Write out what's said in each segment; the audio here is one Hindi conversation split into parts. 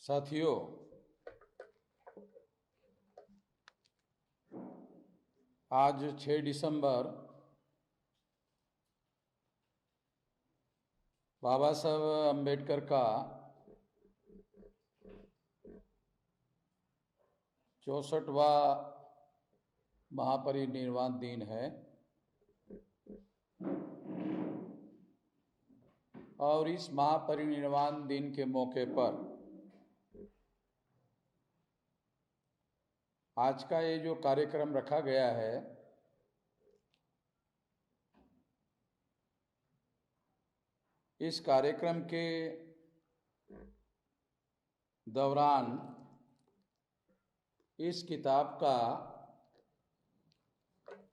साथियों, आज 6 दिसंबर बाबा साहब अम्बेडकर का 64वां महापरिनिर्वाण दिन है और इस महापरिनिर्वाण दिन के मौके पर आज का ये जो कार्यक्रम रखा गया है, इस कार्यक्रम के दौरान इस किताब का,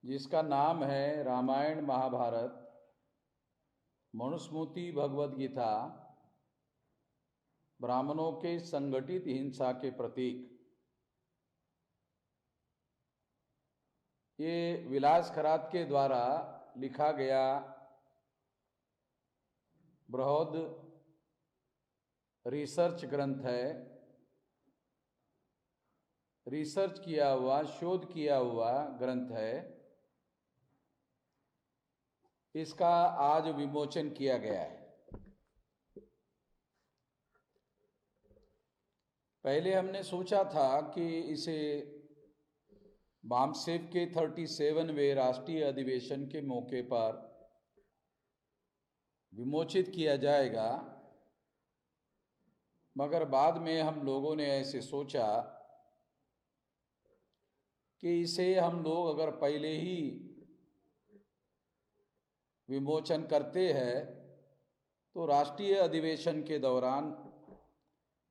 जिसका नाम है रामायण महाभारत मनुस्मृति भगवद गीता, ब्राह्मणों के संगठित हिंसा के प्रतीक, ये विलास खरात के द्वारा लिखा गया बृहद रिसर्च ग्रंथ है। रिसर्च किया हुआ, शोध किया हुआ ग्रंथ है। इसका आज विमोचन किया गया है। पहले हमने सोचा था कि इसे बामसेफ के 37वें राष्ट्रीय अधिवेशन के मौके पर विमोचित किया जाएगा, मगर बाद में हम लोगों ने ऐसे सोचा कि इसे हम लोग अगर पहले ही विमोचन करते हैं तो राष्ट्रीय अधिवेशन के दौरान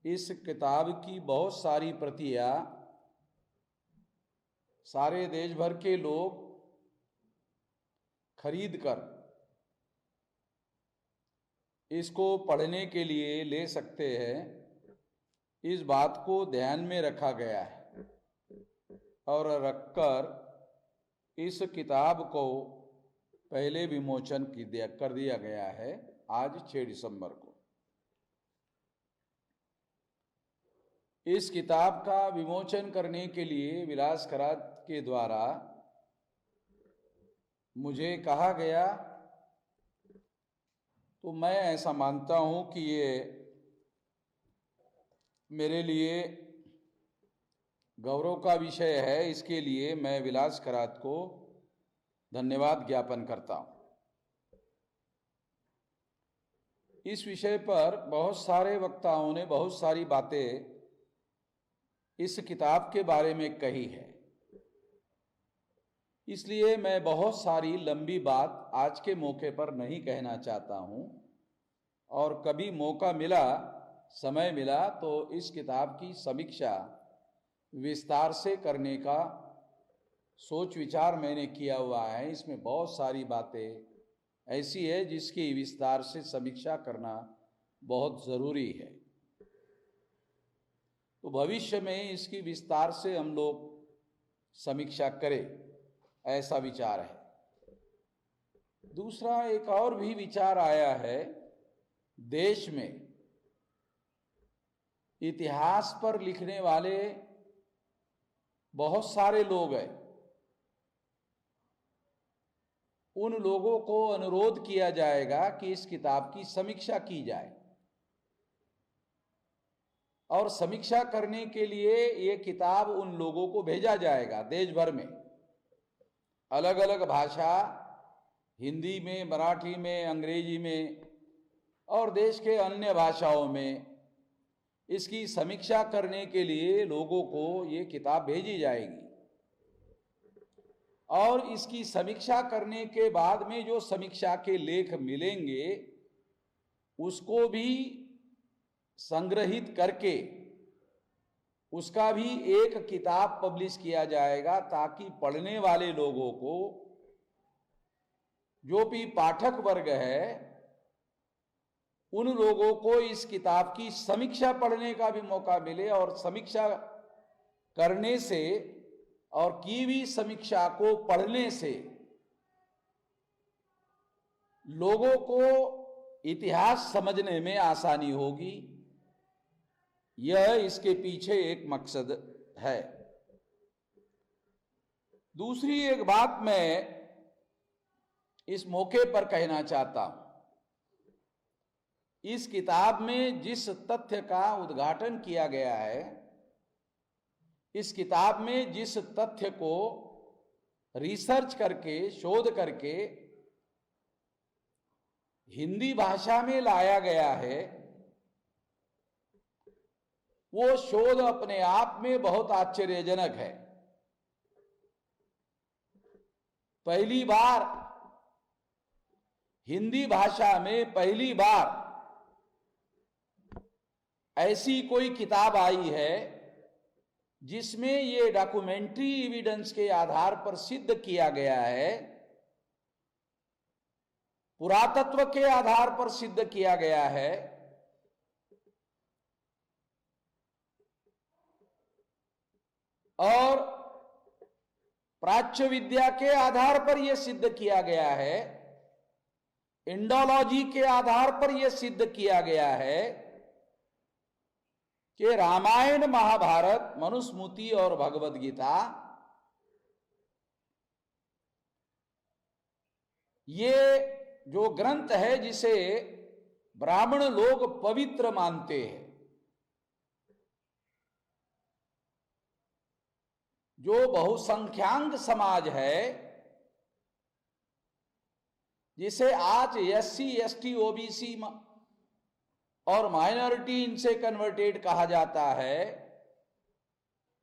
इस किताब की बहुत सारी प्रतियां सारे देश भर के लोग खरीद कर इसको पढ़ने के लिए ले सकते हैं। इस बात को ध्यान में रखा गया है और रखकर इस किताब को पहले विमोचन कर दिया गया है आज 6 दिसंबर को। इस किताब का विमोचन करने के लिए विलास खरात के द्वारा मुझे कहा गया, तो मैं ऐसा मानता हूं कि ये मेरे लिए गौरव का विषय है। इसके लिए मैं विलास खरात को धन्यवाद ज्ञापन करता हूं। इस विषय पर बहुत सारे वक्ताओं ने बहुत सारी बातें इस किताब के बारे में कही है, इसलिए मैं बहुत सारी लंबी बात आज के मौके पर नहीं कहना चाहता हूं और कभी मौका मिला, समय मिला तो इस किताब की समीक्षा विस्तार से करने का सोच विचार मैंने किया हुआ है। इसमें बहुत सारी बातें ऐसी है जिसकी विस्तार से समीक्षा करना बहुत ज़रूरी है। तो भविष्य में इसकी विस्तार से हम लोग समीक्षा करें, ऐसा विचार है। दूसरा एक और भी विचार आया है, देश में इतिहास पर लिखने वाले बहुत सारे लोग हैं। उन लोगों को अनुरोध किया जाएगा कि इस किताब की समीक्षा की जाए और समीक्षा करने के लिए ये किताब उन लोगों को भेजा जाएगा देश भर में, अलग अलग भाषा, हिंदी में, मराठी में, अंग्रेजी में और देश के अन्य भाषाओं में इसकी समीक्षा करने के लिए लोगों को ये किताब भेजी जाएगी। और इसकी समीक्षा करने के बाद में जो समीक्षा के लेख मिलेंगे उसको भी संग्रहित करके उसका भी एक किताब पब्लिश किया जाएगा, ताकि पढ़ने वाले लोगों को, जो भी पाठक वर्ग है, उन लोगों को इस किताब की समीक्षा पढ़ने का भी मौका मिले और समीक्षा करने से और की भी समीक्षा को पढ़ने से लोगों को इतिहास समझने में आसानी होगी यह इसके पीछे एक मकसद है। दूसरी एक बात मैं इस मौके पर कहना चाहता हूं, इस किताब में जिस तथ्य का उद्घाटन किया गया है, इस किताब में जिस तथ्य को रिसर्च करके, शोध करके हिंदी भाषा में लाया गया है, वो शोध अपने आप में बहुत आश्चर्यजनक है। पहली बार हिंदी भाषा में पहली बार ऐसी कोई किताब आई है जिसमें ये डॉक्यूमेंट्री एविडेंस के आधार पर सिद्ध किया गया है, पुरातत्व के आधार पर सिद्ध किया गया है, और प्राच्य विद्या के आधार पर यह सिद्ध किया गया है, इंडोलॉजी के आधार पर यह सिद्ध किया गया है कि रामायण, महाभारत, मनुस्मृति और भगवद गीता ये जो ग्रंथ है जिसे ब्राह्मण लोग पवित्र मानते हैं, जो बहुसंख्यांक समाज है, जिसे आज एससी, एसटी, ओबीसी और माइनॉरिटी इनसे कन्वर्टेड कहा जाता है,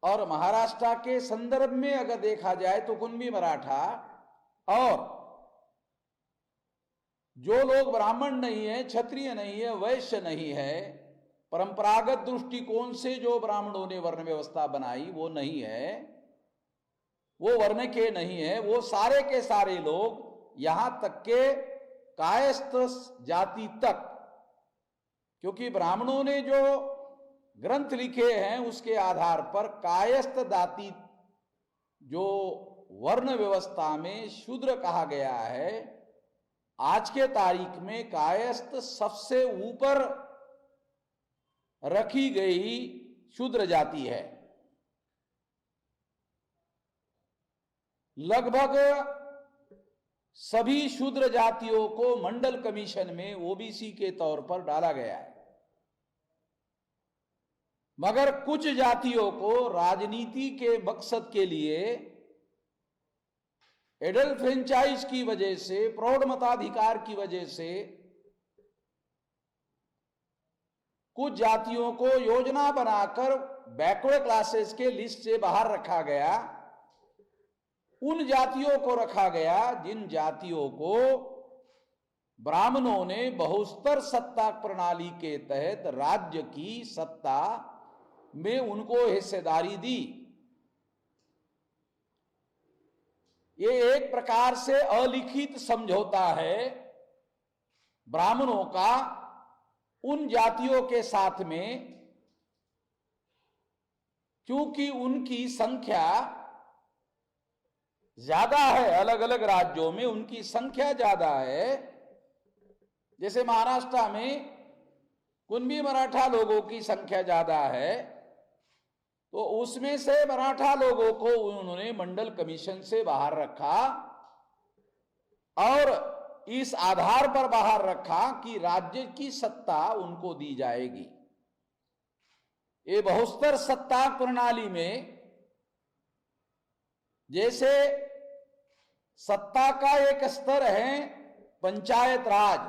और महाराष्ट्र के संदर्भ में अगर देखा जाए तो कुणबी मराठा, और जो लोग ब्राह्मण नहीं है, क्षत्रिय नहीं है, वैश्य नहीं है, परंपरागत दृष्टिकोण से जो ब्राह्मणों ने वर्ण व्यवस्था बनाई वो नहीं है, वो वर्ण के नहीं है, वो सारे के सारे लोग यहां तक के कायस्थ जाति तक, क्योंकि ब्राह्मणों ने जो ग्रंथ लिखे हैं उसके आधार पर कायस्थ जाति जो वर्ण व्यवस्था में शूद्र कहा गया है, आज के तारीख में कायस्थ सबसे ऊपर रखी गई शूद्र जाति है। लगभग सभी शूद्र जातियों को मंडल कमीशन में ओबीसी के तौर पर डाला गया है, मगर कुछ जातियों को राजनीति के मकसद के लिए, एडल्ट फ्रेंचाइज की वजह से, प्रौढ़ मताधिकार की वजह से कुछ जातियों को योजना बनाकर बैकवर्ड क्लासेस के लिस्ट से बाहर रखा गया। उन जातियों को रखा गया जिन जातियों को ब्राह्मणों ने बहुस्तर सत्ता प्रणाली के तहत राज्य की सत्ता में उनको हिस्सेदारी दी। ये एक प्रकार से अलिखित समझौता है ब्राह्मणों का उन जातियों के साथ में, क्योंकि उनकी संख्या ज्यादा है, अलग अलग राज्यों में उनकी संख्या ज्यादा है। जैसे महाराष्ट्र में कुणबी मराठा लोगों की संख्या ज्यादा है, तो उसमें से मराठा लोगों को उन्होंने मंडल कमीशन से बाहर रखा, और इस आधार पर बाहर रखा कि राज्य की सत्ता उनको दी जाएगी। ये बहुस्तर सत्ता प्रणाली में जैसे सत्ता का एक स्तर है पंचायत राज,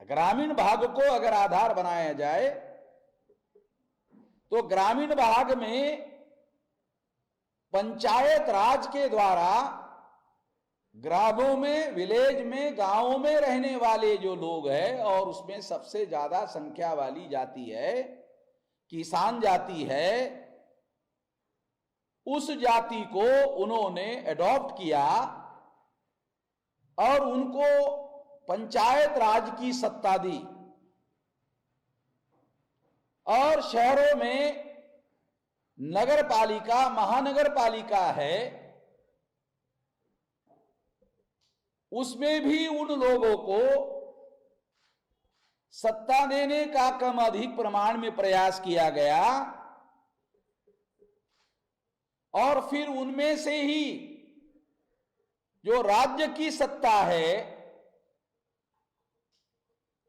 ग्रामीण भाग को अगर आधार बनाया जाए तो ग्रामीण भाग में पंचायत राज के द्वारा ग्रामों में, विलेज में, गांवों में रहने वाले जो लोग हैं, और उसमें सबसे ज्यादा संख्या वाली जाति है किसान जाति है, उस जाति को उन्होंने एडॉप्ट किया और उनको पंचायत राज की सत्ता दी। और शहरों में नगर पालिका, महानगर पालिका है, उसमें भी उन लोगों को सत्ता देने का कम अधिक प्रमाण में प्रयास किया गया और फिर उनमें से ही जो राज्य की सत्ता है,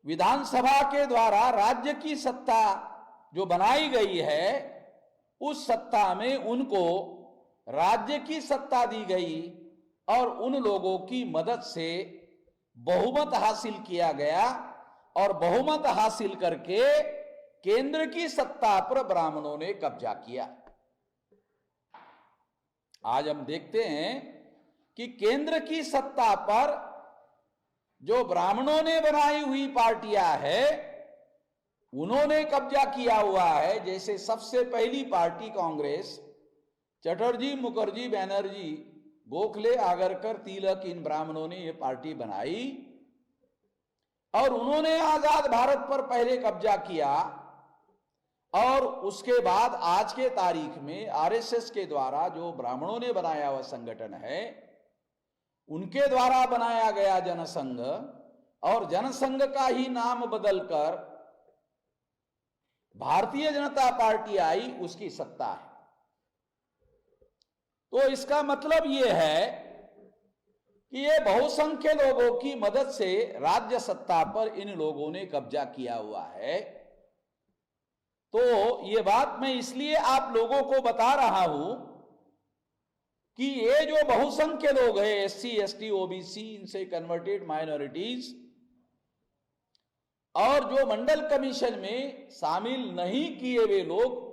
विधानसभा के द्वारा राज्य की सत्ता जो बनाई गई है, उस सत्ता में उनको राज्य की सत्ता दी गई और उन लोगों की मदद से बहुमत हासिल किया गया और बहुमत हासिल करके केंद्र की सत्ता पर ब्राह्मणों ने कब्जा किया। आज हम देखते हैं कि केंद्र की सत्ता पर जो ब्राह्मणों ने बनाई हुई पार्टियां हैं, उन्होंने कब्जा किया हुआ है। जैसे सबसे पहली पार्टी कांग्रेस, चटर्जी, मुखर्जी, बैनर्जी, गोखले, आगरकर, तिलक, इन ब्राह्मणों ने ये पार्टी बनाई और उन्होंने आजाद भारत पर पहले कब्जा किया और उसके बाद आज के तारीख में आरएसएस के द्वारा जो ब्राह्मणों ने बनाया हुआ संगठन है, उनके द्वारा बनाया गया जनसंघ, और जनसंघ का ही नाम बदलकर भारतीय जनता पार्टी आई, उसकी सत्ता है। तो इसका मतलब यह है कि ये बहुसंख्य लोगों की मदद से राज्य सत्ता पर इन लोगों ने कब्जा किया हुआ है। तो ये बात मैं इसलिए आप लोगों को बता रहा हूं कि ये जो बहुसंख्य लोग हैं, एससी, एसटी, ओबीसी, इनसे कन्वर्टेड माइनॉरिटीज, और जो मंडल कमीशन में शामिल नहीं किए हुए लोग,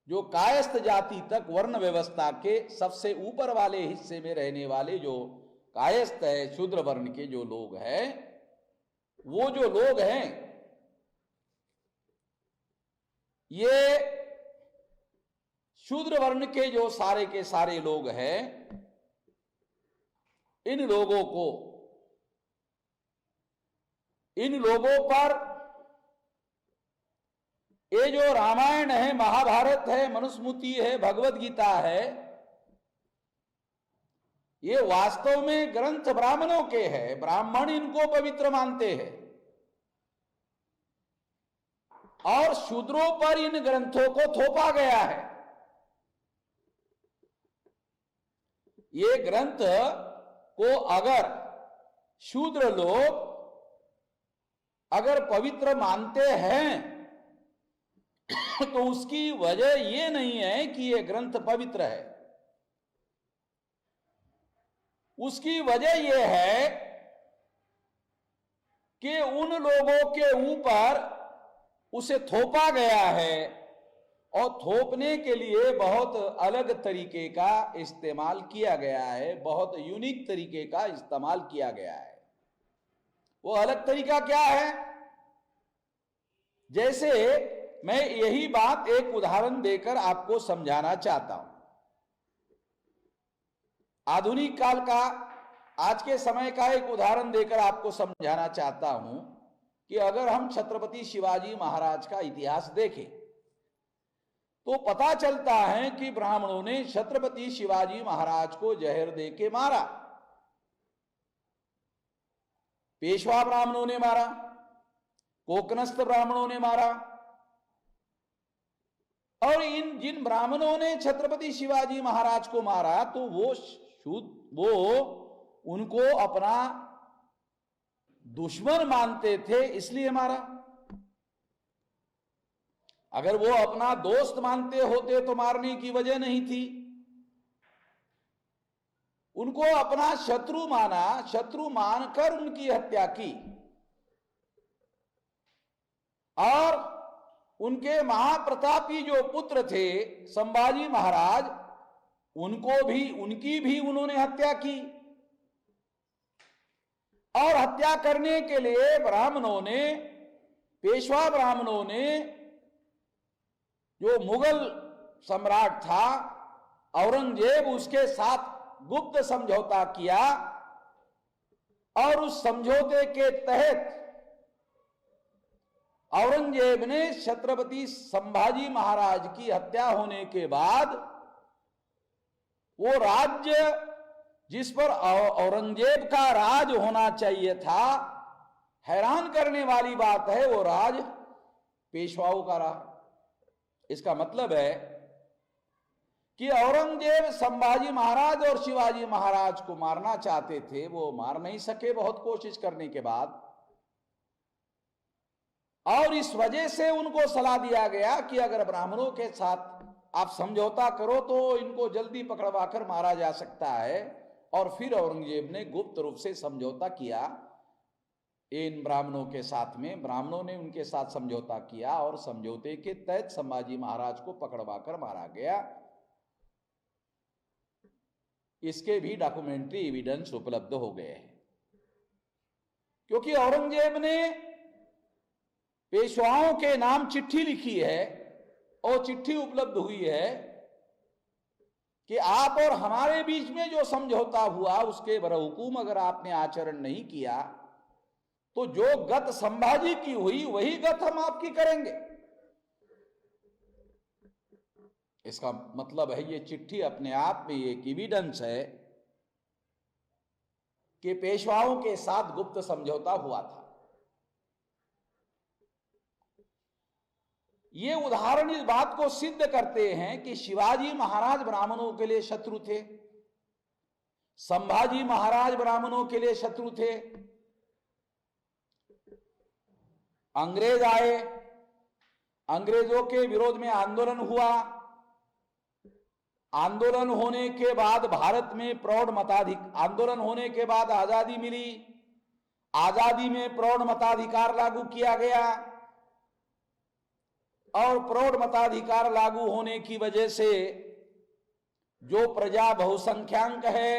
जो कायस्थ जाति तक वर्ण व्यवस्था के सबसे ऊपर वाले हिस्से में रहने वाले जो कायस्थ है, शूद्र वर्ण के जो लोग हैं, वो जो लोग हैं, ये शूद्र वर्ण के जो सारे के सारे लोग हैं, इन लोगों पर ये जो रामायण है, महाभारत है, मनुस्मृति है, भगवत गीता है, ये वास्तव में ग्रंथ ब्राह्मणों के हैं। ब्राह्मण इनको पवित्र मानते हैं और शूद्रों पर इन ग्रंथों को थोपा गया है। ये ग्रंथ को अगर शूद्र लोग अगर पवित्र मानते हैं तो उसकी वजह यह नहीं है कि यह ग्रंथ पवित्र है, उसकी वजह यह है कि उन लोगों के ऊपर उसे थोपा गया है और थोपने के लिए बहुत अलग तरीके का इस्तेमाल किया गया है, बहुत यूनिक तरीके का इस्तेमाल किया गया है। वो अलग तरीका क्या है? जैसे मैं यही बात एक उदाहरण देकर आपको समझाना चाहता हूं। आधुनिक काल का, आज के समय का एक उदाहरण देकर आपको समझाना चाहता हूं कि अगर हम छत्रपति शिवाजी महाराज का इतिहास देखें तो पता चलता है कि ब्राह्मणों ने छत्रपति शिवाजी महाराज को जहर दे के मारा। पेशवा ब्राह्मणों ने मारा, कोकनस्थ ब्राह्मणों ने मारा, और इन जिन ब्राह्मणों ने छत्रपति शिवाजी महाराज को मारा तो वो उनको अपना दुश्मन मानते थे, इसलिए मारा। अगर वो अपना दोस्त मानते होते तो मारने की वजह नहीं थी। उनको अपना शत्रु माना, शत्रु मानकर उनकी हत्या की और उनके महाप्रतापी जो पुत्र थे संभाजी महाराज, उनकी भी उन्होंने हत्या की। और हत्या करने के लिए ब्राह्मणों ने, पेशवा ब्राह्मणों ने, जो मुगल सम्राट था औरंगजेब, उसके साथ गुप्त समझौता किया और उस समझौते के तहत औरंगजेब ने छत्रपति संभाजी महाराज की हत्या होने के बाद वो राज्य जिस पर औरंगजेब का राज होना चाहिए था, हैरान करने वाली बात है वो राज पेशवाओं का रहा। इसका मतलब है कि औरंगजेब संभाजी महाराज और शिवाजी महाराज को मारना चाहते थे, वो मार नहीं सके बहुत कोशिश करने के बाद, और इस वजह से उनको सलाह दिया गया कि अगर ब्राह्मणों के साथ आप समझौता करो तो इनको जल्दी पकड़वा कर मारा जा सकता है। और फिर औरंगजेब ने गुप्त रूप से समझौता किया इन ब्राह्मणों के साथ में, ब्राह्मणों ने उनके साथ समझौता किया और समझौते के तहत संभाजी महाराज को पकड़वा कर मारा गया। इसके भी डॉक्यूमेंट्री एविडेंस उपलब्ध हो गए हैं, क्योंकि औरंगजेब ने पेशवाओं के नाम चिट्ठी लिखी है और चिट्ठी उपलब्ध हुई है कि आप और हमारे बीच में जो समझौता हुआ उसके बरहुकूम अगर आपने आचरण नहीं किया तो जो गत संभाजी की हुई वही गत हम आपकी करेंगे। इसका मतलब है ये चिट्ठी अपने आप में एक एविडेंस है कि पेशवाओं के साथ गुप्त समझौता हुआ था। ये उदाहरण इस बात को सिद्ध करते हैं कि शिवाजी महाराज ब्राह्मणों के लिए शत्रु थे, संभाजी महाराज ब्राह्मणों के लिए शत्रु थे। अंग्रेज आए, अंग्रेजों के विरोध में आंदोलन हुआ, आंदोलन होने के बाद भारत में प्रौढ़ मताधिकार, आंदोलन होने के बाद आजादी मिली, आजादी में प्रौढ़ मताधिकार लागू किया गया और प्रौढ़ मताधिकार लागू होने की वजह से जो प्रजा बहुसंख्यांक है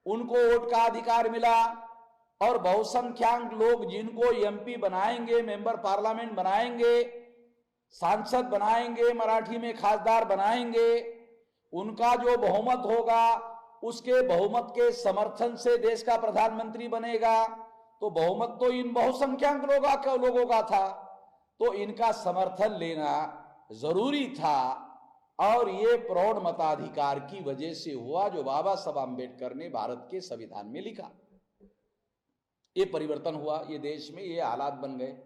उनको वोट का अधिकार मिला और बहुसंख्यांक लोग जिनको एमपी बनाएंगे, मेंबर पार्लियामेंट बनाएंगे, सांसद बनाएंगे, मराठी में खासदार बनाएंगे, उनका जो बहुमत होगा उसके बहुमत के समर्थन से देश का प्रधानमंत्री बनेगा। तो बहुमत तो इन बहुसंख्यांक लोगों का था, तो इनका समर्थन लेना जरूरी था और ये प्रौढ़ मताधिकार की वजह से हुआ जो बाबा साहब आम्बेडकर ने भारत के संविधान में लिखा। ये परिवर्तन हुआ, ये देश में ये हालात बन गए।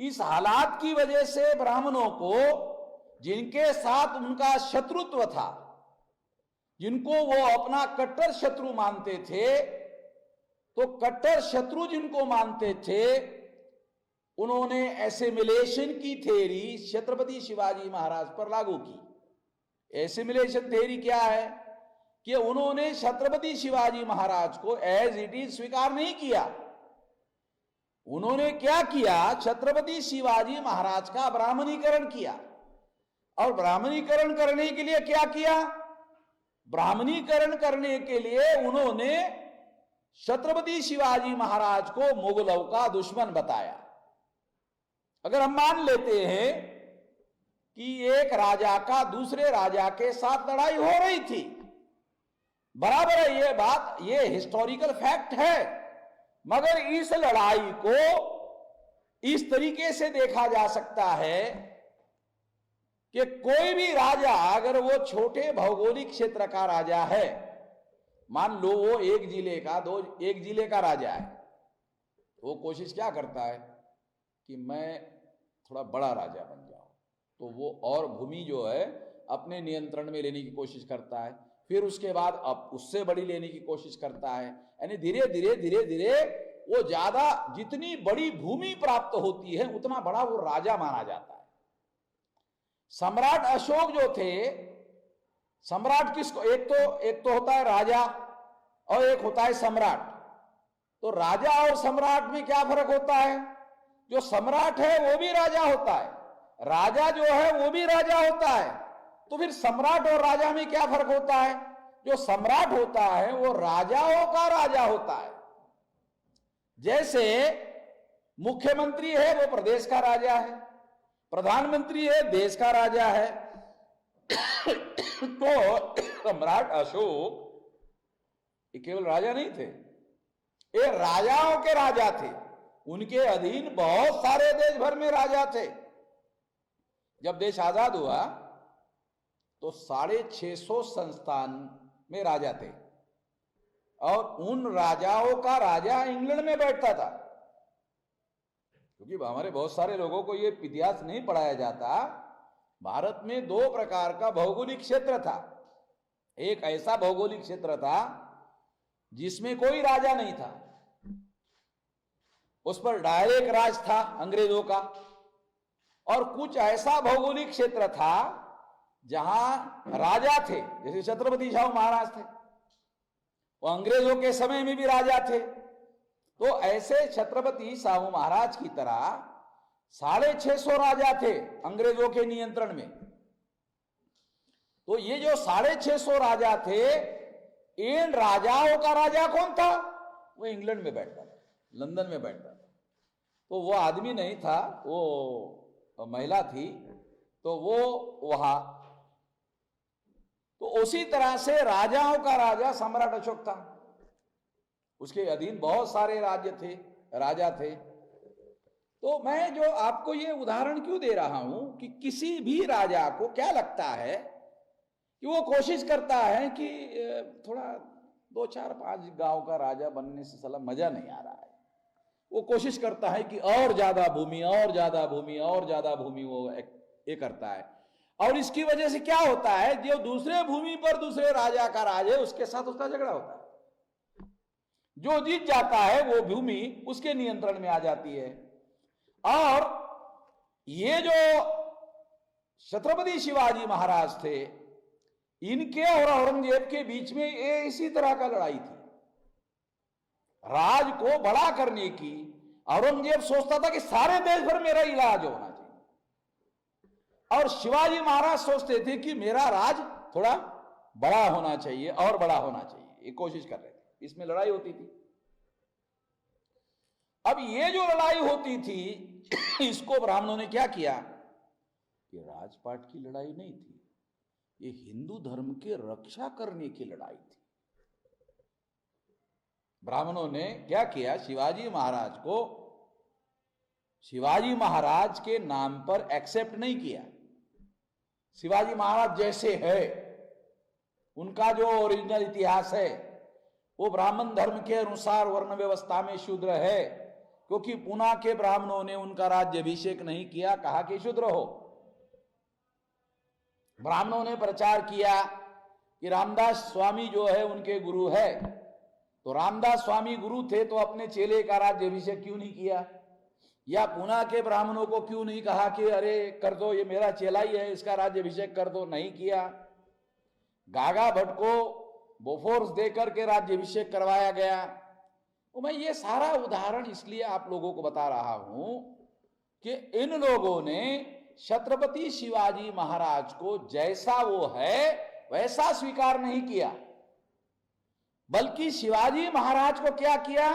इस हालात की वजह से ब्राह्मणों को, जिनके साथ उनका शत्रुत्व था, जिनको वो अपना कट्टर शत्रु मानते थे, तो कट्टर शत्रु जिनको मानते थे उन्होंने एसिमिलेशन की थ्योरी छत्रपति शिवाजी महाराज पर लागू की। एसिमिलेशन थ्योरी क्या है कि उन्होंने छत्रपति शिवाजी महाराज को एज इट इज स्वीकार नहीं किया। उन्होंने क्या किया, छत्रपति शिवाजी महाराज का ब्राह्मणीकरण किया। और ब्राह्मणीकरण करने के लिए क्या किया, ब्राह्मणीकरण करने के लिए उन्होंने छत्रपति शिवाजी महाराज को मुगलों का दुश्मन बताया। अगर हम मान लेते हैं कि एक राजा का दूसरे राजा के साथ लड़ाई हो रही थी, बराबर है ये बात, ये हिस्टोरिकल फैक्ट है, मगर इस लड़ाई को इस तरीके से देखा जा सकता है कि कोई भी राजा अगर वो छोटे भौगोलिक क्षेत्र का राजा है, मान लो वो एक जिले का राजा है, तो वो कोशिश क्या करता है कि मैं थोड़ा बड़ा राजा बन जाऊं, तो वो और भूमि जो है अपने नियंत्रण में लेने की कोशिश करता है, फिर उसके बाद अब उससे बड़ी लेने की कोशिश करता है। यानी धीरे धीरे वो ज्यादा, जितनी बड़ी भूमि प्राप्त होती है उतना बड़ा वो राजा माना जाता है। सम्राट अशोक जो थे, सम्राट किसको, एक तो होता है राजा और एक होता है सम्राट। तो राजा और सम्राट में क्या फर्क होता है, जो सम्राट है वो भी राजा होता है, राजा जो है वो भी राजा होता है। तो फिर सम्राट और राजा में क्या फर्क होता है, जो सम्राट होता है वो राजाओं का राजा होता है। जैसे मुख्यमंत्री है वो प्रदेश का राजा है, प्रधानमंत्री है देश का राजा है। तो सम्राट अशोक ये केवल राजा नहीं थे, ये राजाओं के राजा थे, उनके अधीन बहुत सारे देश भर में राजा थे। जब देश आजाद हुआ तो 650 संस्थान में राजा थे और उन राजाओं का राजा इंग्लैंड में बैठता था। क्योंकि हमारे बहुत सारे लोगों को ये इतिहास नहीं पढ़ाया जाता। भारत में दो प्रकार का भौगोलिक क्षेत्र था। एक ऐसा भौगोलिक क्षेत्र था जिसमें कोई राजा नहीं था, उस पर डायरेक्ट राज था अंग्रेजों का, और कुछ ऐसा भौगोलिक क्षेत्र था जहां राजा थे, जैसे छत्रपति शाहू महाराज थे, वो अंग्रेजों के समय में भी राजा थे। तो ऐसे छत्रपति शाहू महाराज की तरह 650 राजा थे अंग्रेजों के नियंत्रण में। तो ये जो 650 राजा थे, इन राजाओं का राजा कौन था? वो इंग्लैंड में बैठता था, लंदन में बैठता था। तो वो आदमी नहीं था, वो महिला थी, तो वो वहां। तो उसी तरह से राजाओं का राजा सम्राट अशोक था, उसके अधीन बहुत सारे राज्य थे, राजा थे। तो मैं जो आपको ये उदाहरण क्यों दे रहा हूं कि किसी भी राजा को क्या लगता है कि वो कोशिश करता है कि थोड़ा 2, 4, 5 गांव का राजा बनने से साला मजा नहीं आ रहा है। वो कोशिश करता है कि और ज्यादा भूमि, और ज्यादा भूमि, और ज्यादा भूमि वो ये करता है। और इसकी वजह से क्या होता है, जो दूसरे भूमि पर दूसरे राजा का राज है उसके साथ उसका झगड़ा होता है। जो जीत जाता है वो भूमि उसके नियंत्रण में आ जाती है। और ये जो छत्रपति शिवाजी महाराज थे, इनके और औरंगजेब के बीच में ये इसी तरह का लड़ाई थी। राज को बड़ा करने की औरंगजेब सोचता था कि सारे देश भर मेरा इलाज होना चाहिए, और शिवाजी महाराज सोचते थे कि मेरा राज थोड़ा बड़ा होना चाहिए और बड़ा होना चाहिए। ये कोशिश कर रहे थे, इसमें लड़ाई होती थी। अब ये जो लड़ाई होती थी, इसको ब्राह्मणों ने क्या किया, ये राजपाट की लड़ाई नहीं थी, ये हिंदू धर्म के रक्षा करने की लड़ाई थी। ब्राह्मणों ने क्या किया, शिवाजी महाराज को शिवाजी महाराज के नाम पर एक्सेप्ट नहीं किया। शिवाजी महाराज जैसे है, उनका जो ओरिजिनल इतिहास है वो ब्राह्मण धर्म के अनुसार वर्ण व्यवस्था में शूद्र है, क्योंकि पुना के ब्राह्मणों ने उनका राज्याभिषेक नहीं किया, कहा कि शूद्र हो। ब्राह्मणों ने प्रचार किया कि रामदास स्वामी जो है उनके गुरु है, तो रामदास स्वामी गुरु थे तो अपने चेले का राज्याभिषेक क्यों नहीं किया? या पुना के ब्राह्मणों को क्यों नहीं कहा कि अरे कर दो, ये मेरा चेला ही है, इसका राज्याभिषेक कर दो? नहीं किया। गागा भट्ट को बोफोर्स देकर के राज्याभिषेक करवाया गया। तो मैं ये सारा उदाहरण इसलिए आप लोगों को बता रहा हूं कि इन लोगों ने छत्रपति शिवाजी महाराज को जैसा वो है वैसा स्वीकार नहीं किया, बल्कि शिवाजी महाराज को क्या किया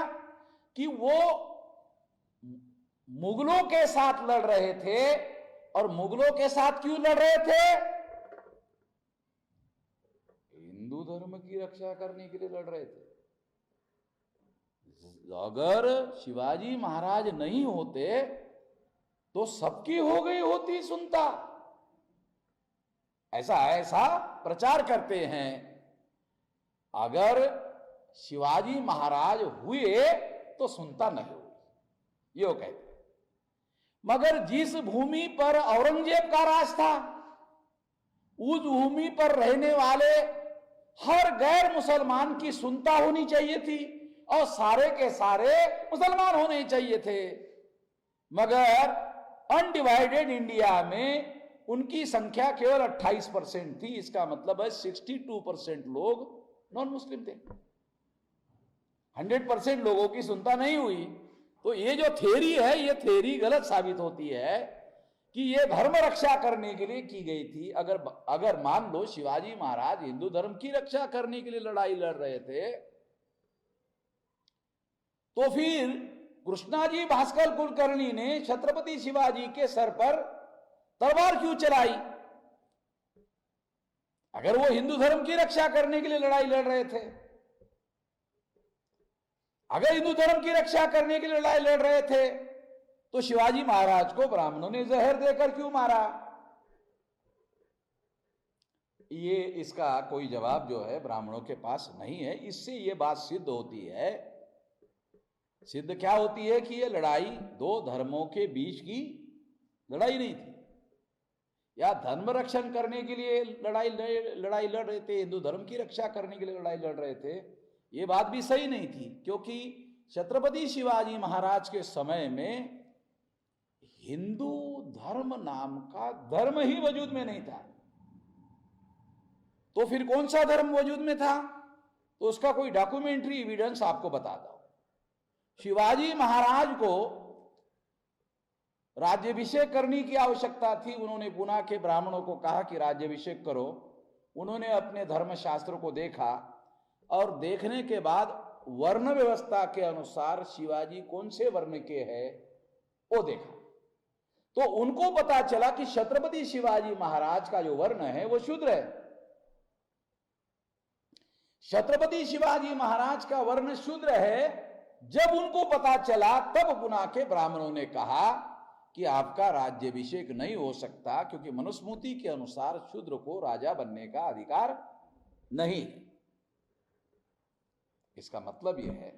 कि वो मुगलों के साथ लड़ रहे थे। और मुगलों के साथ क्यों लड़ रहे थे? हिंदू धर्म की रक्षा करने के लिए लड़ रहे थे। अगर शिवाजी महाराज नहीं होते तो सबकी हो गई होती सुनता। ऐसा प्रचार करते हैं। अगर शिवाजी महाराज हुए तो सुनता नहीं हुई, ये कहते हैं। मगर जिस भूमि पर औरंगजेब का राज था, उस भूमि पर रहने वाले हर गैर मुसलमान की सुनता होनी चाहिए थी, और सारे के सारे मुसलमान होने चाहिए थे। मगर अनडिवाइडेड इंडिया में उनकी संख्या केवल 28% थी। इसका मतलब है 62% लोग नॉन मुस्लिम थे। 100% लोगों की सुनता नहीं हुई। तो ये जो थ्योरी है, ये थ्योरी गलत साबित होती है कि ये धर्म रक्षा करने के लिए की गई थी। अगर मान लो शिवाजी महाराज हिंदू धर्म की रक्षा करने के लिए लड़ाई लड़ रहे थे, तो फिर कृष्णाजी भास्कर कुलकर्णी ने छत्रपति शिवाजी के सर पर तलवार क्यों चलाई? अगर वो हिंदू धर्म की रक्षा करने के लिए लड़ाई लड़ रहे थे, अगर हिंदू धर्म की रक्षा करने के लिए लड़ाई लड़ रहे थे, तो शिवाजी महाराज को ब्राह्मणों ने जहर देकर क्यों मारा? ये इसका कोई जवाब जो है ब्राह्मणों के पास नहीं है। इससे ये बात सिद्ध होती है सिद्ध क्या होती है कि ये लड़ाई दो धर्मों के बीच की लड़ाई नहीं थी, या धर्म रक्षण करने के लिए लड़ाई लड़ रहे थे, हिंदू धर्म की रक्षा करने के लिए लड़ाई लड़ रहे थे, ये बात भी सही नहीं थी। क्योंकि छत्रपति शिवाजी महाराज के समय में हिंदू धर्म नाम का धर्म ही वजूद में नहीं था। तो फिर कौन सा धर्म वजूद में था? तो उसका कोई डॉक्यूमेंट्री एविडेंस आपको बता दो। शिवाजी महाराज को राज्याभिषेक करने की आवश्यकता थी। उन्होंने पुणे के ब्राह्मणों को कहा कि राज्याभिषेक करो। उन्होंने अपने धर्मशास्त्र को देखा और देखने के बाद वर्ण व्यवस्था के अनुसार शिवाजी कौन से वर्ण के हैं वो देखा। तो उनको पता चला कि छत्रपति शिवाजी महाराज का जो वर्ण है वो शूद्र है। छत्रपति शिवाजी महाराज का वर्ण शूद्र है। जब उनको पता चला तब पुणे के ब्राह्मणों ने कहा कि आपका राज्याभिषेक नहीं हो सकता, क्योंकि मनुस्मृति के अनुसार शूद्र को राजा बनने का अधिकार नहीं। इसका मतलब यह है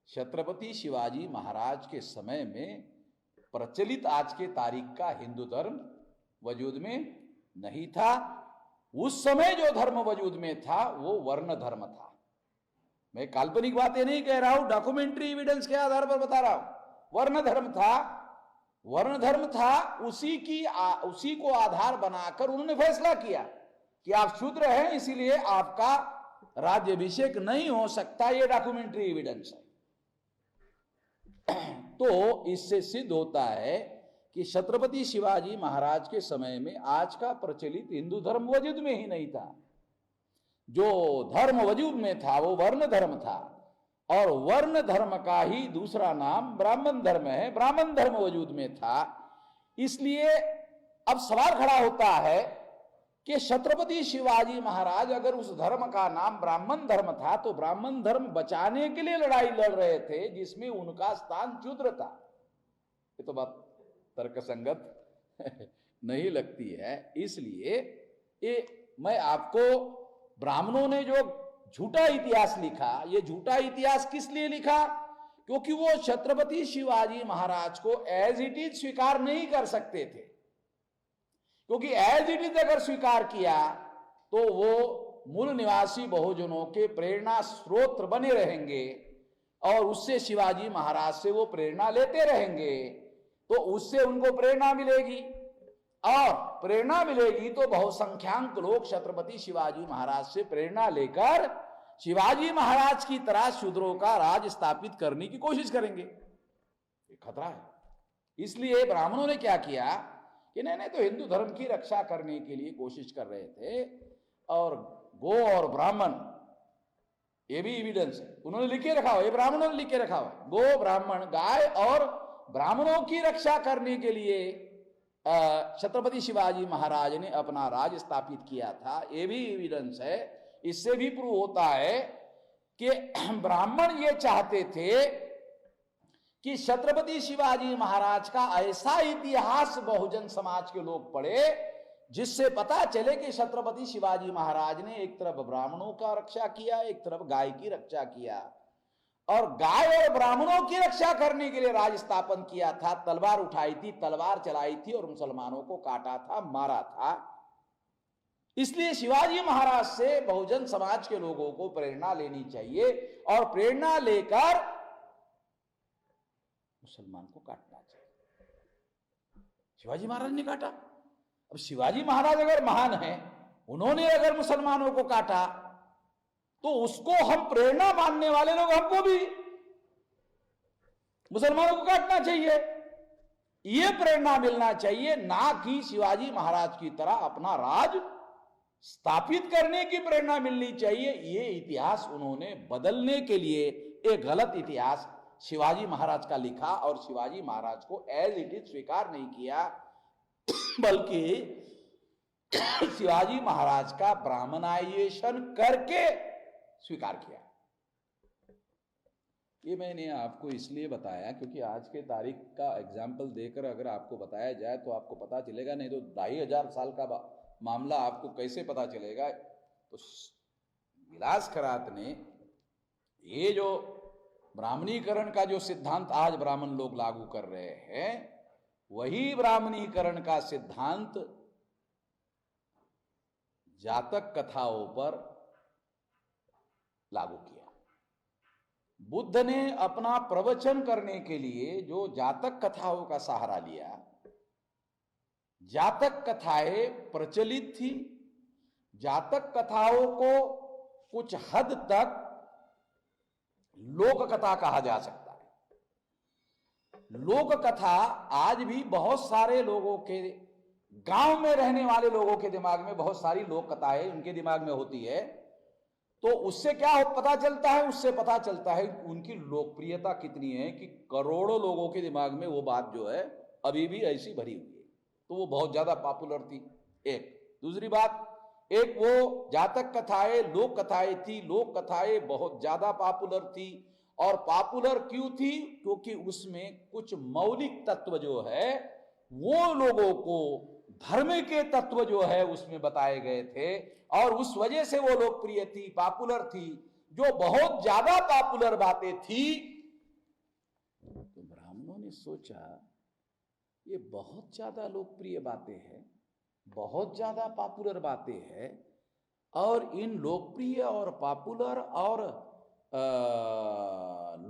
छत्रपति शिवाजी महाराज के समय में प्रचलित आज के तारीख का हिंदू धर्म वजूद में नहीं था। उस समय जो धर्म वजूद में था वो वर्ण धर्म था। मैं काल्पनिक बातें नहीं कह रहा हूं, डॉक्यूमेंट्री एविडेंस के आधार पर बता रहा हूं। वर्ण धर्म था, वर्ण धर्म था। उसी को आधार बनाकर उन्होंने फैसला किया कि आप शूद्र हैं, इसीलिए आपका राज्याभिषेक नहीं हो सकता। ये डॉक्यूमेंट्री एविडेंस है। तो इससे सिद्ध होता है कि छत्रपति शिवाजी महाराज के समय में आज का प्रचलित हिंदू धर्म वजूद में ही नहीं था। जो धर्म वजूद में था वो वर्ण धर्म था, और वर्ण धर्म का ही दूसरा नाम ब्राह्मण धर्म है। ब्राह्मण धर्म वजूद में था। इसलिए अब सवाल खड़ा होता है कि छत्रपति शिवाजी महाराज अगर उस धर्म का नाम ब्राह्मण धर्म था तो ब्राह्मण धर्म बचाने के लिए लड़ाई लड़ रहे थे, जिसमें उनका स्थान शूद्र था। ये तो बात तर्कसंगत नहीं लगती है। इसलिए ये मैं आपको, ब्राह्मणों ने जो झूठा इतिहास लिखा, ये झूठा इतिहास किस लिए लिखा? क्योंकि वो छत्रपति शिवाजी महाराज को एज इट इज स्वीकार नहीं कर सकते थे। क्योंकि एज इट इज अगर स्वीकार किया तो वो मूल निवासी बहुजनों के प्रेरणा स्रोत बने रहेंगे और उससे शिवाजी महाराज से वो प्रेरणा लेते रहेंगे। तो उससे उनको प्रेरणा मिलेगी, और प्रेरणा मिलेगी तो बहुसंख्याक लोग छत्रपति शिवाजी महाराज से प्रेरणा लेकर शिवाजी महाराज की तरह शूद्रों का राज स्थापित करने की कोशिश करेंगे। ये खतरा है। इसलिए ब्राह्मणों ने क्या किया कि नहीं तो हिंदू धर्म की रक्षा करने के लिए कोशिश कर रहे थे, और गो और ब्राह्मण, ये भी एविडेंस है, उन्होंने लिखे रखा हुआ, ये ब्राह्मणों ने लिखे रखा हुआ, गो ब्राह्मण गाय और ब्राह्मणों की रक्षा करने के लिए छत्रपति शिवाजी महाराज ने अपना राज स्थापित किया था। ये भी एविडेंस है। इससे भी प्रूव होता है कि ब्राह्मण ये चाहते थे कि छत्रपति शिवाजी महाराज का ऐसा इतिहास बहुजन समाज के लोग पढ़े जिससे पता चले कि छत्रपति शिवाजी महाराज ने एक तरफ ब्राह्मणों का रक्षा किया, एक तरफ गाय की रक्षा किया, और गाय और ब्राह्मणों की रक्षा करने के लिए राज स्थापन किया था। तलवार उठाई थी, तलवार चलाई थी और मुसलमानों को काटा था, मारा था। इसलिए शिवाजी महाराज से बहुजन समाज के लोगों को प्रेरणा लेनी चाहिए, और प्रेरणा लेकर मुसलमान को काटना चाहिए। शिवाजी महाराज ने काटा। अब शिवाजी महाराज अगर महान हैं, उन्होंने अगर मुसलमानों को काटा, तो उसको हम प्रेरणा मानने वाले लोग, हमको भी मुसलमानों को काटना चाहिए। यह प्रेरणा मिलना चाहिए, ना कि शिवाजी महाराज की तरह अपना राज स्थापित करने की प्रेरणा मिलनी चाहिए। यह इतिहास उन्होंने बदलने के लिए एक गलत इतिहास शिवाजी महाराज का लिखा, और शिवाजी महाराज को एज इट इज स्वीकार नहीं किया, बल्कि शिवाजी महाराज का ब्राह्मणाइजेशन करके स्वीकार किया। ये मैंने आपको इसलिए बताया क्योंकि आज के तारीख का एग्जाम्पल देकर अगर आपको बताया जाए तो आपको पता चलेगा, नहीं तो 2500 साल का मामला आपको कैसे पता चलेगा। तो विलास खरात ने ये जो ब्राह्मणीकरण का जो सिद्धांत आज ब्राह्मण लोग लागू कर रहे हैं, वही ब्राह्मणीकरण का सिद्धांत जातक कथाओं पर लागू किया। बुद्ध ने अपना प्रवचन करने के लिए जो जातक कथाओं का सहारा लिया, जातक कथाएं प्रचलित थी। जातक कथाओं को कुछ हद तक लोक कथा कहा जा सकता है। लोक कथा आज भी बहुत सारे लोगों के, गांव में रहने वाले लोगों के दिमाग में बहुत सारी लोक कथाएं उनके दिमाग में होती है। तो उससे क्या पता चलता है? उससे पता चलता है उनकी लोकप्रियता कितनी है कि करोड़ों लोगों के दिमाग में वो बात जो है अभी भी ऐसी भरी हुई है, तो वो बहुत ज्यादा पॉपुलर थी। एक दूसरी बात, एक वो जातक कथाएं लोक कथाएं थी। लोक कथाएं बहुत ज्यादा पॉपुलर थी, और पॉपुलर क्यों थी? क्योंकि उसमें कुछ मौलिक तत्व जो है वो लोगों को, धर्म के तत्व जो है उसमें बताए गए थे, और उस वजह से वो लोकप्रिय थी, पॉपुलर थी। जो बहुत ज्यादा पॉपुलर बातें थी, तो ब्राह्मणों ने सोचा ये बहुत ज्यादा लोकप्रिय बातें हैं, बहुत ज्यादा पॉपुलर बातें हैं, और इन लोकप्रिय और पॉपुलर और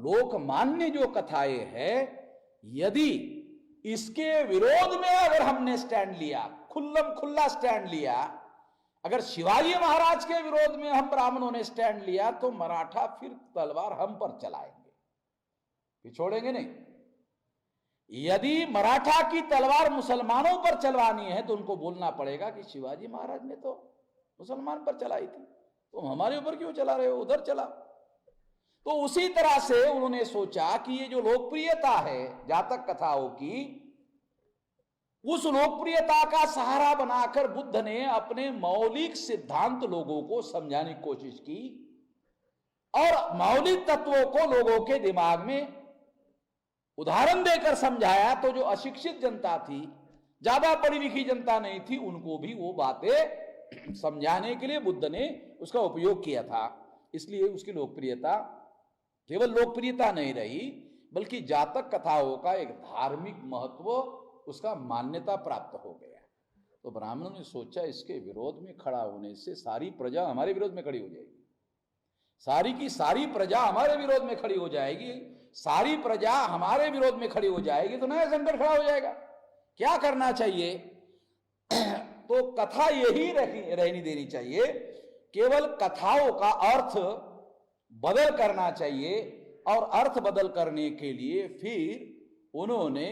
लोकमान्य जो कथाएं हैं, यदि इसके विरोध में अगर हमने स्टैंड लिया, खुल्लम खुल्ला स्टैंड लिया, अगर शिवाजी महाराज के विरोध में हम ब्राह्मणों ने स्टैंड लिया, तो मराठा फिर तलवार हम पर चलाएंगे, फिर छोड़ेंगे नहीं। यदि मराठा की तलवार मुसलमानों पर चलवानी है, तो उनको बोलना पड़ेगा कि शिवाजी महाराज ने तो मुसलमान पर चलाई थी, तो हमारे ऊपर क्यों चला रहे हो, उधर चला। तो उसी तरह से उन्होंने सोचा कि ये जो लोकप्रियता है जातक कथाओं की, उस लोकप्रियता का सहारा बनाकर बुद्ध ने अपने मौलिक सिद्धांत लोगों को समझाने की कोशिश की, और मौलिक तत्वों को लोगों के दिमाग में उदाहरण देकर समझाया। तो जो अशिक्षित जनता थी, ज्यादा पढ़ी लिखी जनता नहीं थी, उनको भी वो बातें समझाने के लिए बुद्ध ने उसका उपयोग किया था। इसलिए उसकी लोकप्रियता केवल लोकप्रियता नहीं रही, बल्कि जातक कथाओं का एक धार्मिक महत्व, उसका मान्यता प्राप्त हो गया। तो ब्राह्मणों ने सोचा इसके विरोध में खड़ा होने से सारी प्रजा हमारे विरोध में खड़ी हो जाएगी, सारी की सारी प्रजा हमारे विरोध में खड़ी हो जाएगी, सारी प्रजा हमारे विरोध में खड़ी हो जाएगी, तो नया संकट खड़ा हो जाएगा। क्या करना चाहिए? तो कथा यही रहनी देनी चाहिए, केवल कथाओं का अर्थ बदल करना चाहिए। और अर्थ बदल करने के लिए फिर उन्होंने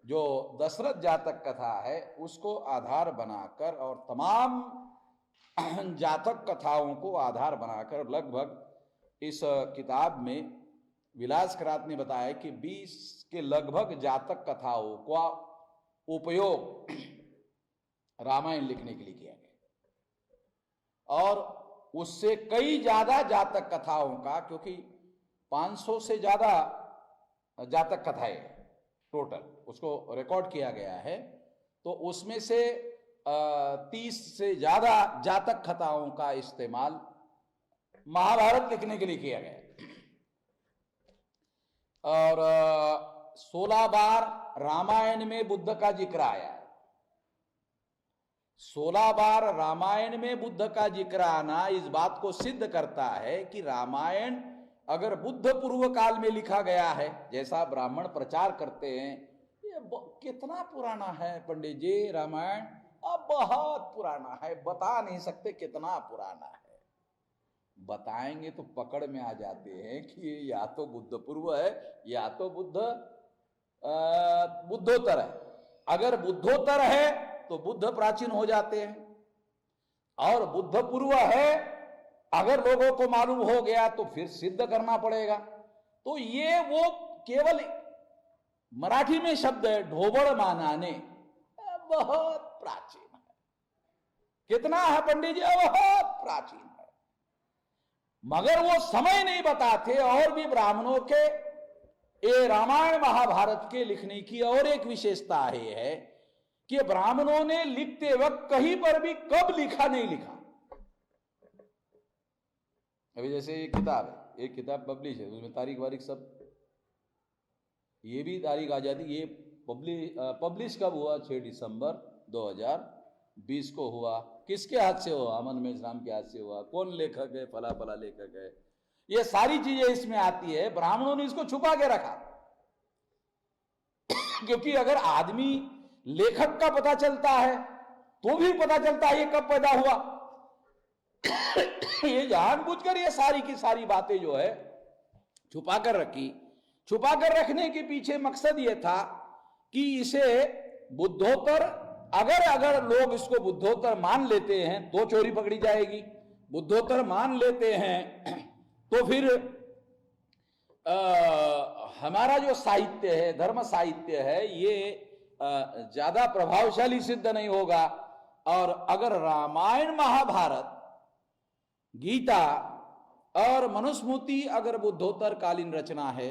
जो दशरथ जातक कथा है उसको आधार बनाकर, और तमाम जातक कथाओं को आधार बनाकर, लगभग इस किताब में विलास करात ने बताया कि 20 के लगभग जातक कथाओं का उपयोग रामायण लिखने के लिए किया गया, और उससे कई ज्यादा जातक कथाओं का, क्योंकि 500 से ज्यादा जातक कथाएं टोटल उसको रिकॉर्ड किया गया है, तो उसमें से 30 से ज्यादा जातक कथाओं का इस्तेमाल महाभारत लिखने के लिए किया गया, और 16 बार रामायण में बुद्ध का जिक्र आया है। 16 बार रामायण में बुद्ध का जिक्र आना इस बात को सिद्ध करता है कि रामायण अगर बुद्ध पूर्व काल में लिखा गया है, जैसा ब्राह्मण प्रचार करते हैं, ये कितना पुराना है पंडित जी रामायण, अब बहुत पुराना है, बता नहीं सकते कितना पुराना है। बताएंगे तो पकड़ में आ जाते हैं कि ये या तो बुद्ध पूर्व है या तो बुद्धोत्तर है। अगर बुद्धोत्तर है तो बुद्ध प्राचीन हो जाते हैं, और बुद्ध पूर्व है अगर लोगों को मालूम हो गया तो फिर सिद्ध करना पड़ेगा। तो ये वो केवल मराठी में शब्द है ढोबड़ मानाने, बहुत प्राचीन है। कितना है पंडित जी? बहुत प्राचीन है। मगर वो समय नहीं बताते। और भी ब्राह्मणों के ये रामायण महाभारत के लिखने की और एक विशेषता है कि ब्राह्मणों ने लिखते वक्त कहीं पर भी कब लिखा नहीं लिखा। अभी जैसे ये किताब है, एक किताब पब्लिश है, उसमें तारीख वारीख सब, ये भी तारीख आ जाती। ये पब्लिश कब हुआ? 6 दिसंबर 2020 को हुआ। किसके हाथ से हुआ? अमन मेश्राम के हाथ से हुआ। कौन लेखक है? फला फला लेखक है। ये सारी चीजें इसमें आती है। ब्राह्मणों ने इसको छुपा के रखा क्योंकि अगर आदमी लेखक का पता चलता है तो भी पता चलता है ये कब पैदा हुआ। ये जानबूझकर ये सारी की सारी बातें जो है छुपा कर रखी। छुपा कर रखने के पीछे मकसद ये था कि इसे बुद्धोत्तर, अगर लोग इसको बुद्धोत्तर मान लेते हैं तो चोरी पकड़ी जाएगी। बुद्धोत्तर मान लेते हैं तो फिर हमारा जो साहित्य है, धर्म साहित्य है, ये ज्यादा प्रभावशाली सिद्ध नहीं होगा। और अगर रामायण, महाभारत, गीता और मनुस्मृति अगर बुद्धोत्तर कालीन रचना है,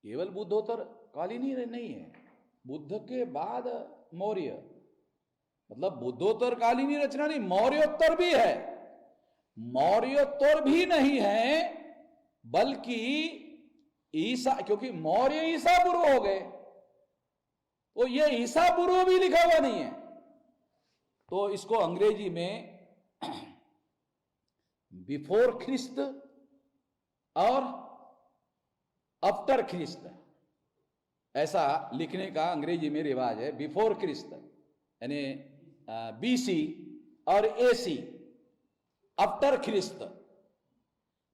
केवल बुद्धोत्तर कालीन ही नहीं है, बुद्ध के बाद मौर्य, मतलब बुद्धोत्तर कालीन ही रचना नहीं, मौर्योत्तर भी है। मौर्योत्तर भी नहीं है बल्कि ईसा, क्योंकि मौर्य ईसा पूर्व हो गए, तो ये ईसा पूर्व भी लिखा हुआ नहीं है। तो इसको अंग्रेजी में बिफोर ख्रिस्त और आफ्टर ख्रिस्त ऐसा लिखने का अंग्रेजी में रिवाज है। बिफोर ख्रिस्त यानी बीसी और एसी, आफ्टर ख्रिस्त।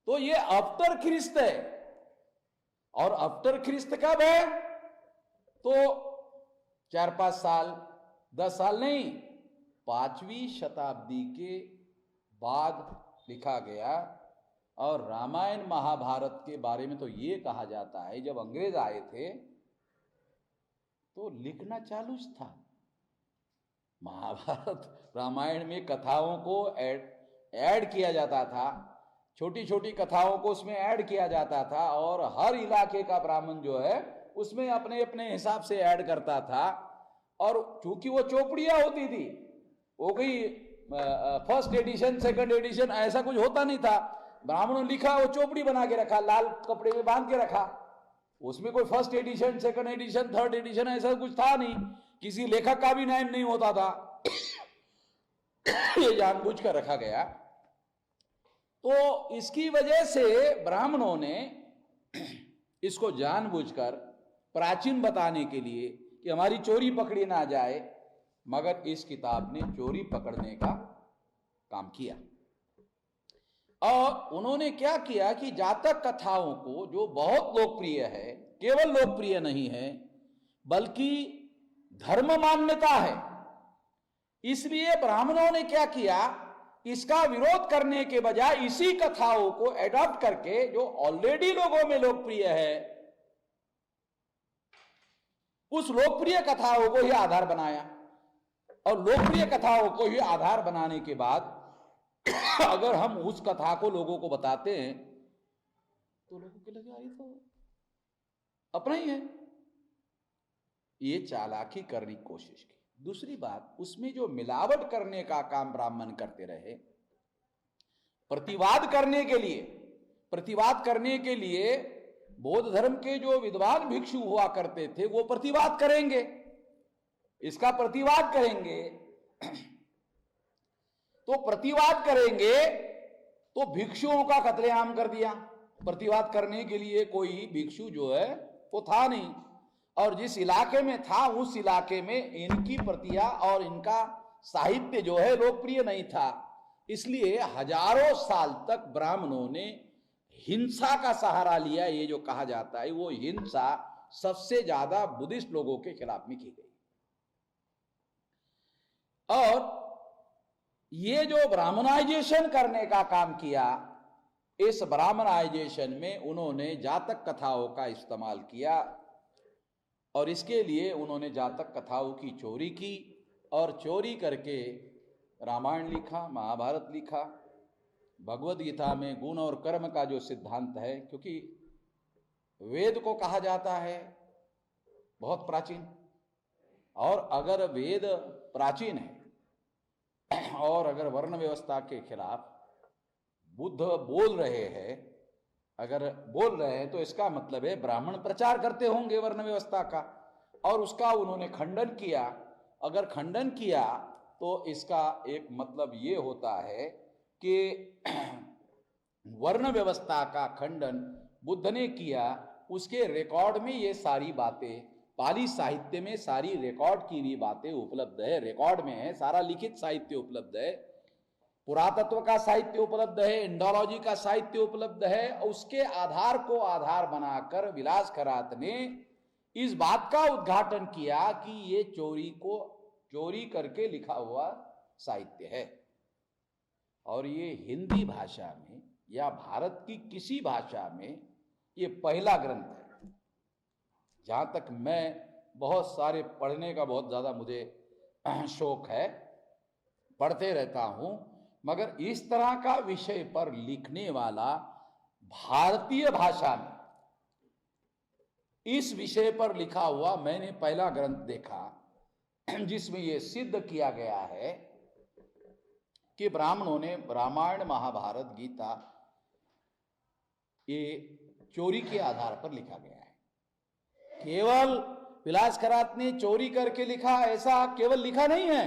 तो ये आफ्टर ख्रिस्त है। और आफ्टर ख्रिस्त कब है? तो 4-5 साल, 10 साल नहीं, 5वीं शताब्दी के बाद लिखा गया। और रामायण महाभारत के बारे में तो ये कहा जाता है जब अंग्रेज आए थे तो लिखना चालू था। महाभारत रामायण में कथाओं को ऐड किया जाता था, छोटी छोटी कथाओं को उसमें ऐड किया जाता था। और हर इलाके का ब्राह्मण जो है उसमें अपने अपने हिसाब से ऐड करता था। और चूंकि वो चौपड़ियां होती थी, वो कोई फर्स्ट एडिशन, सेकंड एडिशन ऐसा कुछ होता नहीं था। ब्राह्मणों ने लिखा, वो चौपड़ी बना के रखा, लाल कपड़े में बांध के रखा। उसमें कोई first edition, second edition, third edition ऐसा कुछ था नहीं। किसी लेखक का भी नाम नहीं होता था। ये जानबूझ कर रखा गया। तो इसकी वजह से ब्राह्मणों ने इसको जानबूझकर प्राचीन बताने के लिए कि हमारी चोरी पकड़ी ना जाए, मगर इस किताब ने चोरी पकड़ने का काम किया। और उन्होंने क्या किया कि जातक कथाओं को, जो बहुत लोकप्रिय है, केवल लोकप्रिय नहीं है बल्कि धर्म मान्यता है, इसलिए ब्राह्मणों ने क्या किया, इसका विरोध करने के बजाय इसी कथाओं को एडॉप्ट करके, जो ऑलरेडी लोगों में लोकप्रिय है, उस लोकप्रिय कथाओं को ही आधार बनाया। और लोकप्रिय कथाओं को ही आधार बनाने के बाद अगर हम उस कथा को लोगों को बताते हैं तो लोगों को लगे ये तो अपना ही है। ये चालाकी करने की कोशिश की। दूसरी बात, उसमें जो मिलावट करने का काम ब्राह्मण करते रहे, प्रतिवाद करने के लिए बौद्ध धर्म के जो विद्वान भिक्षु हुआ करते थे वो प्रतिवाद करेंगे, इसका प्रतिवाद करेंगे। तो प्रतिवाद करेंगे तो भिक्षुओं का कत्लेआम कर दिया। प्रतिवाद करने के लिए कोई भिक्षु जो है वो था नहीं, और जिस इलाके में था उस इलाके में इनकी प्रतियां और इनका साहित्य जो है लोकप्रिय नहीं था। इसलिए हजारों साल तक ब्राह्मणों ने हिंसा का सहारा लिया। ये जो कहा जाता है वो हिंसा सबसे ज्यादा बुद्धिस्ट लोगों के खिलाफ में की गई। और ये जो ब्राह्मणाइजेशन करने का काम किया, इस ब्राह्मणाइजेशन में उन्होंने जातक कथाओं का इस्तेमाल किया। और इसके लिए उन्होंने जातक कथाओं की चोरी की और चोरी करके रामायण लिखा, महाभारत लिखा। भगवद गीता में गुण और कर्म का जो सिद्धांत है, क्योंकि वेद को कहा जाता है बहुत प्राचीन, और अगर वेद प्राचीन है और अगर वर्ण व्यवस्था के खिलाफ बुद्ध बोल रहे हैं, अगर बोल रहे हैं तो इसका मतलब है ब्राह्मण प्रचार करते होंगे वर्ण व्यवस्था का, और उसका उन्होंने खंडन किया। अगर खंडन किया तो इसका एक मतलब ये होता है कि वर्ण व्यवस्था का खंडन बुद्ध ने किया, उसके रिकॉर्ड में ये सारी बातें, पाली साहित्य में सारी रिकॉर्ड की हुई बातें उपलब्ध है, रिकॉर्ड में है, सारा लिखित साहित्य उपलब्ध है, पुरातत्व का साहित्य उपलब्ध है, इंडोलॉजी का साहित्य उपलब्ध है। उसके आधार को आधार बनाकर विलास खरात ने इस बात का उद्घाटन किया कि ये चोरी करके लिखा हुआ साहित्य है, और ये हिंदी भाषा में या भारत की किसी भाषा में ये पहला ग्रंथ है। जहां तक मैं बहुत सारे पढ़ने का बहुत ज्यादा मुझे शौक है, पढ़ते रहता हूं, मगर इस तरह का विषय पर लिखने वाला भारतीय भाषा में इस विषय पर लिखा हुआ मैंने पहला ग्रंथ देखा, जिसमें यह सिद्ध किया गया है कि ब्राह्मणों ने रामायण, महाभारत, गीता ये चोरी के आधार पर लिखा गया है। केवल विलास खरात ने चोरी करके लिखा, ऐसा केवल लिखा नहीं है,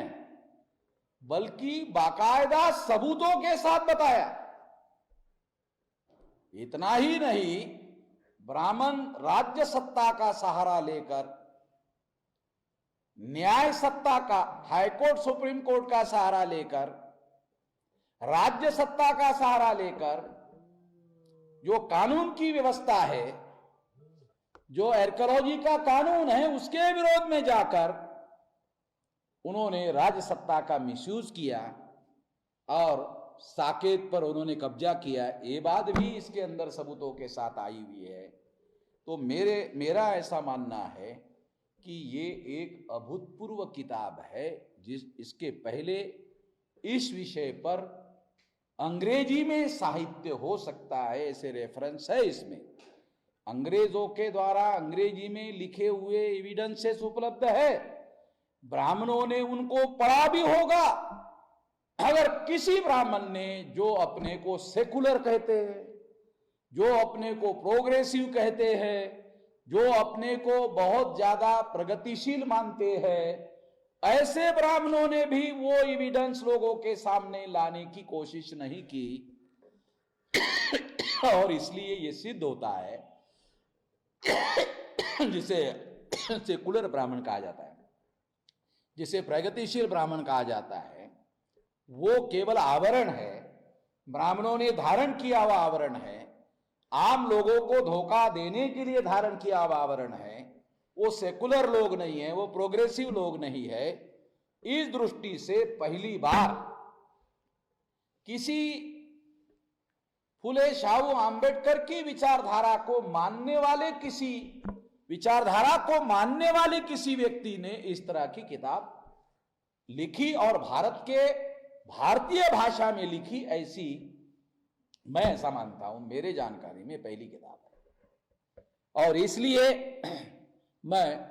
बल्कि बाकायदा सबूतों के साथ बताया। इतना ही नहीं, ब्राह्मण राज्य सत्ता का सहारा लेकर, न्याय सत्ता का, हाईकोर्ट सुप्रीम कोर्ट का सहारा लेकर, राज्य सत्ता का सहारा लेकर, जो कानून की व्यवस्था है, जो आर्कियोलॉजी का कानून है, उसके विरोध में जाकर उन्होंने राज्य सत्ता का मिसयूज किया और साकेत पर उन्होंने कब्जा किया। ये बात भी इसके अंदर सबूतों के साथ आई हुई है। तो मेरा ऐसा मानना है कि ये एक अभूतपूर्व किताब है, इसके पहले इस विषय पर अंग्रेजी में साहित्य हो सकता है, ऐसे रेफरेंस है इसमें, अंग्रेजों के द्वारा अंग्रेजी में लिखे हुए एविडेंसेस उपलब्ध है, ब्राह्मणों ने उनको पढ़ा भी होगा। अगर किसी ब्राह्मण ने, जो अपने को सेकुलर कहते हैं, जो अपने को प्रोग्रेसिव कहते हैं, जो अपने को बहुत ज्यादा प्रगतिशील मानते हैं, ऐसे ब्राह्मणों ने भी वो एविडेंस लोगों के सामने लाने की कोशिश नहीं की, और इसलिए ये सिद्ध होता है, जिसे सेकुलर ब्राह्मण कहा जाता है, जिसे प्रगतिशील ब्राह्मण कहा जाता है, वो केवल आवरण है, ब्राह्मणों ने धारण किया हुआ आवरण है, आम लोगों को धोखा देने के लिए धारण किया हुआ आवरण है। वो सेकुलर लोग नहीं है, वो प्रोग्रेसिव लोग नहीं है। इस दृष्टि से पहली बार किसी फुले शाहू आंबेडकर की विचारधारा को मानने वाले किसी व्यक्ति ने इस तरह की किताब लिखी, और भारतीय भाषा में लिखी, ऐसी मैं ऐसा मानता हूं, मेरे जानकारी में पहली किताब है। और इसलिए मैं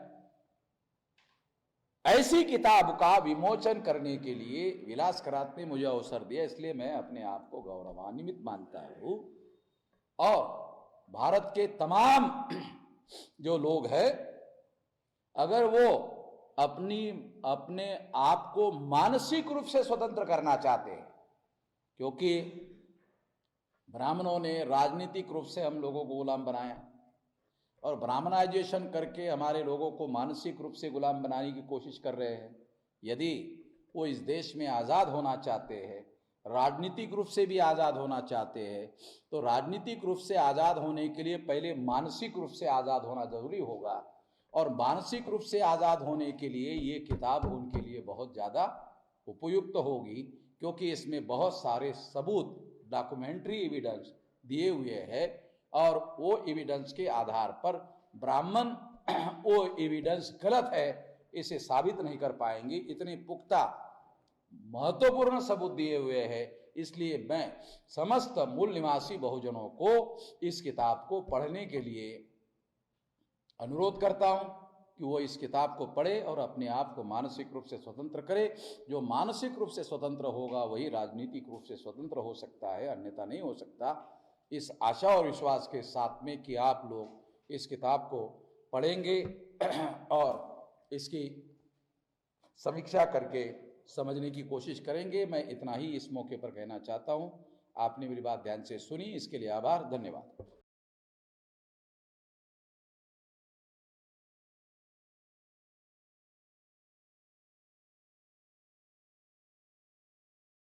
ऐसी किताब का विमोचन करने के लिए विलास खरात ने मुझे अवसर दिया, इसलिए मैं अपने आप को गौरवान्वित मानता हूं। और भारत के तमाम जो लोग हैं, अगर वो अपने आप को मानसिक रूप से स्वतंत्र करना चाहते हैं, क्योंकि ब्राह्मणों ने राजनीतिक रूप से हम लोगों को गुलाम बनाया, और ब्राह्मणाइजेशन करके हमारे लोगों को मानसिक रूप से गुलाम बनाने की कोशिश कर रहे हैं। यदि वो इस देश में आज़ाद होना चाहते हैं, राजनीतिक रूप से भी आज़ाद होना चाहते हैं, तो राजनीतिक रूप से आज़ाद होने के लिए पहले मानसिक रूप से आज़ाद होना जरूरी होगा, और मानसिक रूप से आज़ाद होने के लिए ये किताब उनके लिए बहुत ज़्यादा उपयुक्त होगी, क्योंकि इसमें बहुत सारे सबूत, डॉक्यूमेंट्री एविडेंस दिए हुए हैं, और वो एविडेंस के आधार पर ब्राह्मण वो एविडेंस गलत है इसे साबित नहीं कर पाएंगे। इतने पुख्ता महत्वपूर्ण सबूत दिए हुए हैं। इसलिए मैं समस्त मूल निवासी बहुजनों को इस किताब को पढ़ने के लिए अनुरोध करता हूं, कि वो इस किताब को पढ़े और अपने आप को मानसिक रूप से स्वतंत्र करे। जो मानसिक रूप से स्वतंत्र होगा वही राजनीतिक रूप से स्वतंत्र हो सकता है, अन्यथा नहीं हो सकता। इस आशा और विश्वास के साथ में कि आप लोग इस किताब को पढ़ेंगे और इसकी समीक्षा करके समझने की कोशिश करेंगे, मैं इतना ही इस मौके पर कहना चाहता हूँ। आपने मेरी बात ध्यान से सुनी, इसके लिए आभार, धन्यवाद।